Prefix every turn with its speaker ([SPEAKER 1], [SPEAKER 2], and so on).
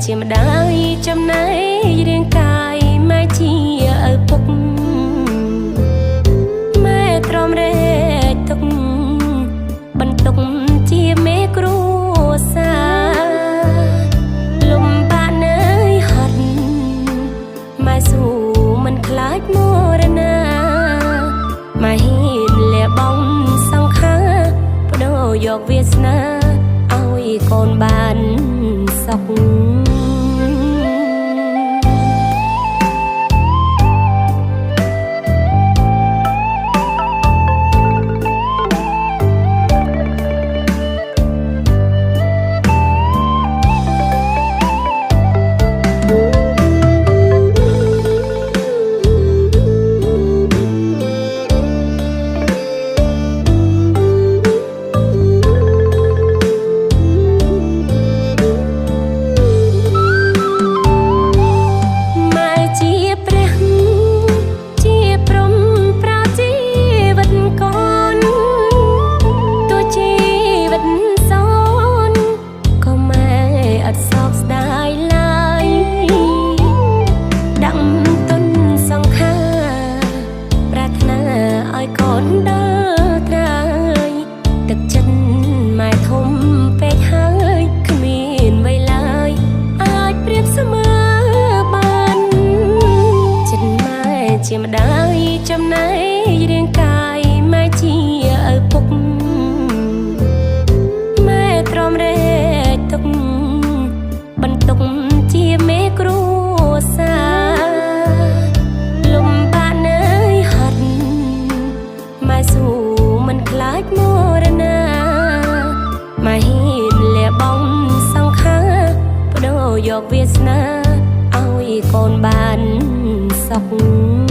[SPEAKER 1] ជាម្ដាយចំណែករាងកាយម៉ែជាឪពុកម៉ែទ្រាំរែកទុកបន្ទុកជាមេគ្រួសារលំបាកនៅហត់ម៉ែស៊ូមិនខ្លាចមរណាម៉ែហ៊ានលះបង់សង្ខារបដូរយកវាសនាឲ្យកូនបានសុខជាម្ដាយចំណែករាងកាយម៉ែជាឪពុកម៉ែទ្រាំរែកទុកបន្ទុកជាមេគ្រួសារលំបាកនៅហត់ម៉ែស៊ូមិនខ្លាចមរណាម៉ែហ៊ានលះបង់សង្ខារបដូរយកវាសនាឲ្យកូនបានសុខ